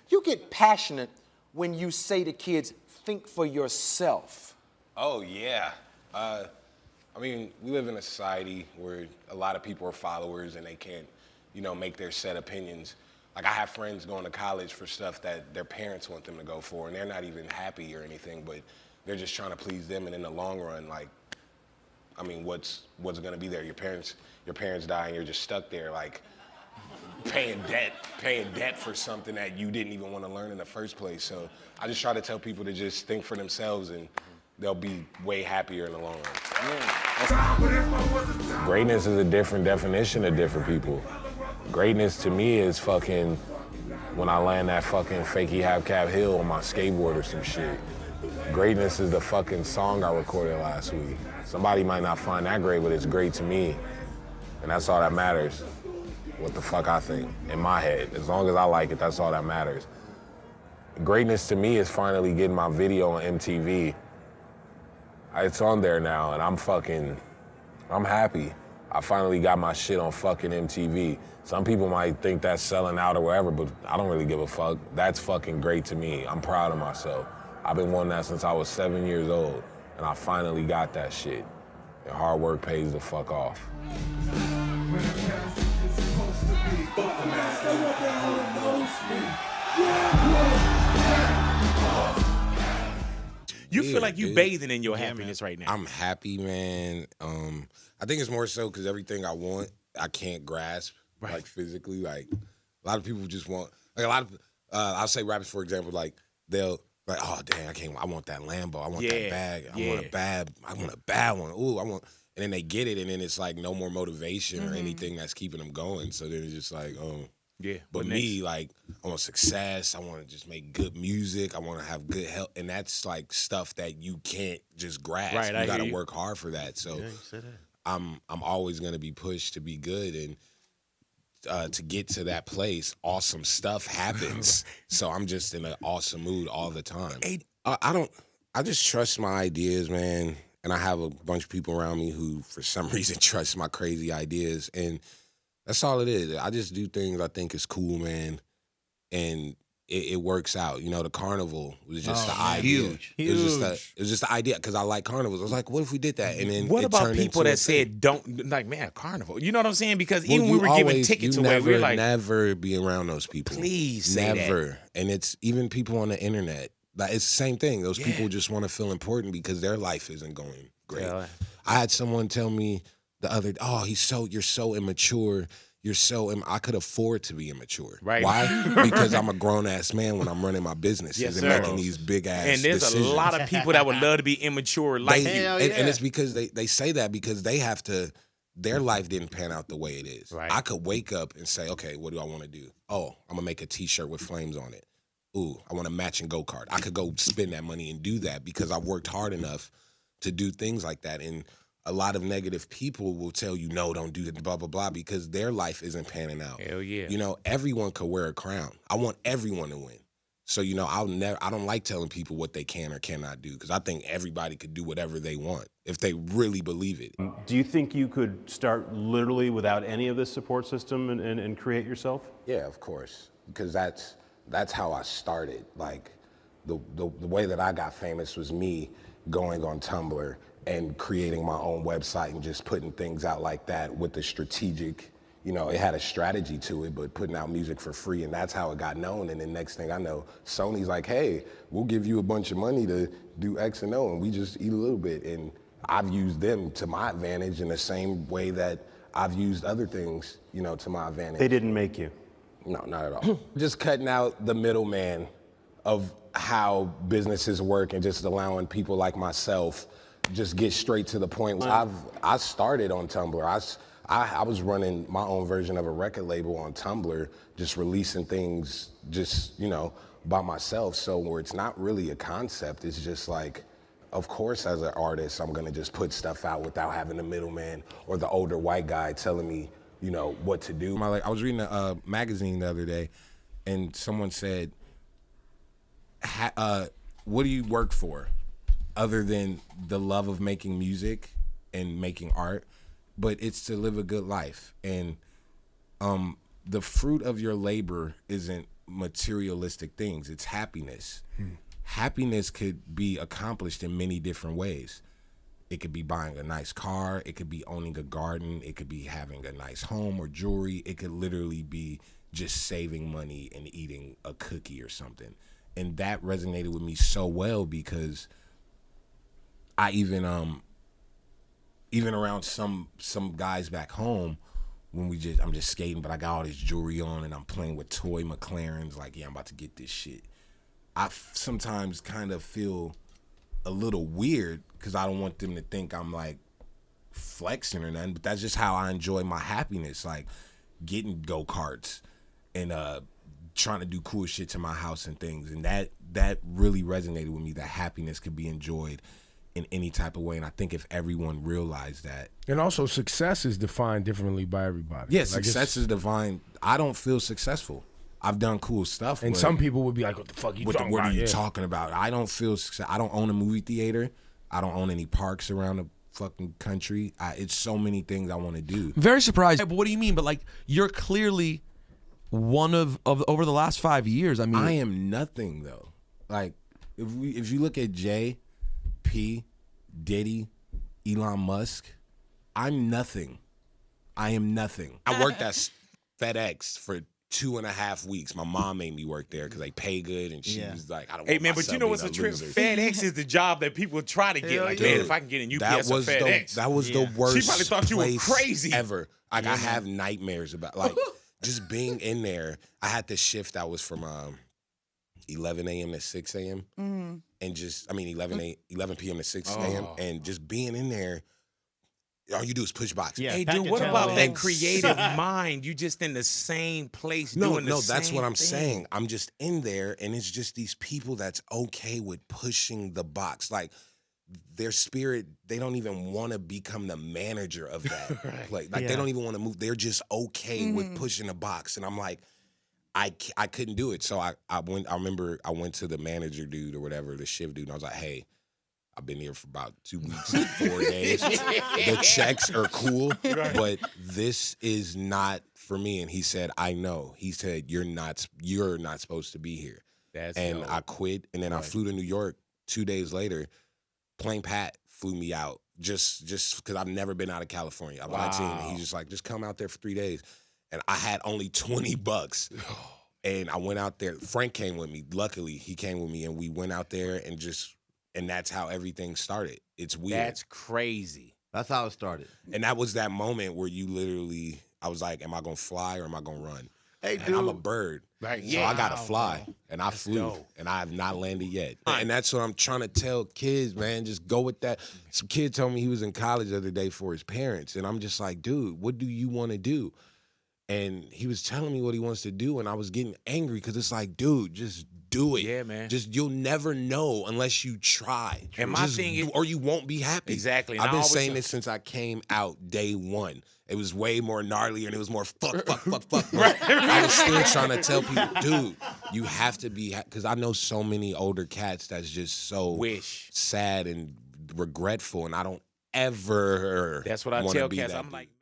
You get passionate when you say to kids, think for yourself. Oh, yeah. I mean, we live in a society where a lot of people are followers and they can't, make their set opinions. Like, I have friends going to college for stuff that their parents want them to go for, and they're not even happy or anything, but they're just trying to please them. And in the long run, like, I mean, what's gonna be there? Your parents die and you're just stuck there, like, paying debt for something that you didn't even want to learn in the first place. So I just try to tell people to just think for themselves, and they'll be way happier in the long run. Greatness is a different definition to different people. Greatness to me is fucking when I land that fucking Fakey Half Cap Hill on my skateboard or some shit. Greatness is the fucking song I recorded last week. Somebody might not find that great, but it's great to me. And that's all that matters. What the fuck I think in my head. As long as I like it, that's all that matters. Greatness to me is finally getting my video on MTV. It's on there now, and I'm happy. I finally got my shit on fucking MTV. Some people might think that's selling out or whatever, but I don't really give a fuck. That's fucking great to me. I'm proud of myself. I've been wanting that since I was 7 years old, and I finally got that shit. And hard work pays the fuck off. You feel like you bathing in your happiness right now. I'm happy, man. I think it's more so because everything I want, I can't grasp, like physically. Like a lot of people just want, like a lot of, I'll say rappers, for example, like they'll like, oh damn, I want that Lambo, I want that bag, I want a bad one. Ooh, and then they get it, and then it's like no more motivation or anything that's keeping them going. So then it's just like, oh. Yeah. But me, like, I want success. I want to just make good music. I want to have good health. And that's like stuff that you can't just grasp. Right, you got to work hard for that. So you said that. I'm always going to be pushed to be good. And to get to that place, awesome stuff happens. So I'm just in an awesome mood all the time. I just trust my ideas, man. And I have a bunch of people around me who, for some reason, trust my crazy ideas. And that's all it is. I just do things I think is cool, man, and it works out. The carnival was just the idea. Huge. It was just the idea because I like carnivals. I was like, what if we did that? And then what about people that said don't like, man, carnival? You know what I'm saying? Because even we were giving tickets away, we were like, never be around those people. Please say never. That. And it's even people on the internet. Like it's the same thing. Those people just want to feel important because their life isn't going great. Yeah. I had someone tell me the other, you're so immature. I could afford to be immature. Right. Why? Because I'm a grown-ass man when I'm running my businesses and making these big-ass decisions. And there's decisions. a lot of people that would love to be immature like you. And it's because they say that because they have to, their life didn't pan out the way it is. Right. I could wake up and say, okay, what do I want to do? Oh, I'm going to make a T-shirt with flames on it. Ooh, I want a matching go-kart. I could go spend that money and do that because I've worked hard enough to do things like that. And a lot of negative people will tell you, no, don't do that, blah, blah, blah, because their life isn't panning out. Hell yeah. Everyone could wear a crown. I want everyone to win. So, I don't like telling people what they can or cannot do because I think everybody could do whatever they want if they really believe it. Do you think you could start literally without any of this support system and create yourself? Yeah, of course, because that's how I started. Like, the way that I got famous was me going on Tumblr and creating my own website and just putting things out like that with the strategic, it had a strategy to it, but putting out music for free, and that's how it got known. And then next thing I know, Sony's like, hey, we'll give you a bunch of money to do X and O, and we just eat a little bit. And I've used them to my advantage in the same way that I've used other things, to my advantage. They didn't make you? No, not at all. Just cutting out the middleman of how businesses work and just allowing people like myself just get straight to the point. I started on Tumblr. I was running my own version of a record label on Tumblr, just releasing things just, by myself. So where it's not really a concept, it's just like, of course, as an artist, I'm gonna just put stuff out without having the middleman or the older white guy telling me, what to do. I was reading a magazine the other day, and someone said, what do you work for other than the love of making music and making art? But it's to live a good life. And the fruit of your labor isn't materialistic things. It's happiness. Happiness could be accomplished in many different ways. It could be buying a nice car. It could be owning a garden. It could be having a nice home or jewelry. It could literally be just saving money and eating a cookie or something. And that resonated with me so well because I even around some guys back home when I'm just skating, but I got all this jewelry on and I'm playing with toy McLarens, like, yeah, I'm about to get this shit. I sometimes kind of feel a little weird because I don't want them to think I'm like flexing or nothing, but that's just how I enjoy my happiness, like getting go-karts and trying to do cool shit to my house and things. And that really resonated with me, that happiness could be enjoyed in any type of way. And I think if everyone realized that. And also success is defined differently by everybody. Yeah, success is defined. I don't feel successful. I've done cool stuff. And some people would be like, what the fuck you talking about? What are you talking about? I don't feel success. I don't own a movie theater. I don't own any parks around the fucking country. It's so many things I want to do. Very surprised. But what do you mean? But like, you're clearly one of over the last 5 years. I mean, I am nothing though. Like, if you look at Jay, P, Diddy, Elon Musk, I'm nothing. I am nothing. I worked at FedEx for 2.5 weeks. My mom made me work there because they pay good, and she was like, I don't want Hey, man, my but son you know being what's a a trip? loser. FedEx is the job that people try to get. Like, man, if I can get in UPS or FedEx. That was the worst She probably thought you were place crazy. ever. Like, I have nightmares about, like, just being in there. I had this shift that was from 11 a.m. to 6 a.m. And just, 11 p.m. to 6 a.m. And just being in there, all you do is push boxes. Hey, dude, what about that creative mind? You just in the same place doing the same that's what I'm thing. saying. I'm just in there, and it's just these people that's okay with pushing the box. Like, their spirit, they don't even want to become the manager of that place. Like, they don't even want to move. They're just okay with pushing the box. And I'm like, I couldn't do it. So I remember I went to the manager dude or whatever, the shift dude, and I was like, hey, I've been here for about 2 weeks, 4 days. The checks are cool, but this is not for me. And he said, I know. He said, you're not supposed to be here. And I quit, and then I flew to New York 2 days later. Plain Pat flew me out just because I've never been out of California. I'm 19, and he's just like, just come out there for 3 days. And I had only $20. And I went out there. Frank came with me. Luckily, he came with me, and we went out there and that's how everything started. It's weird. That's crazy. That's how it started. And that was that moment where you literally, I was like, am I going to fly or am I going to run? Hey, And dude. I'm a bird. Right, So I got to fly. And I flew. dope. And I have not landed yet. And that's what I'm trying to tell kids, man. Just go with that. Some kid told me he was in college the other day for his parents. And I'm just like, dude, what do you want to do? And he was telling me what he wants to do. And I was getting angry because it's like, dude, just do it. Yeah, man. Just, you'll never know unless you try. And my thing is, or you won't be happy. Exactly. And I've I been always saying say- this since I came out day one. It was way more gnarly and it was more fuck. I was still trying to tell people, dude, you have to be, because I know so many older cats that's just so sad and regretful, and I don't ever That's what I wanna tell be cats. that I'm dude. like,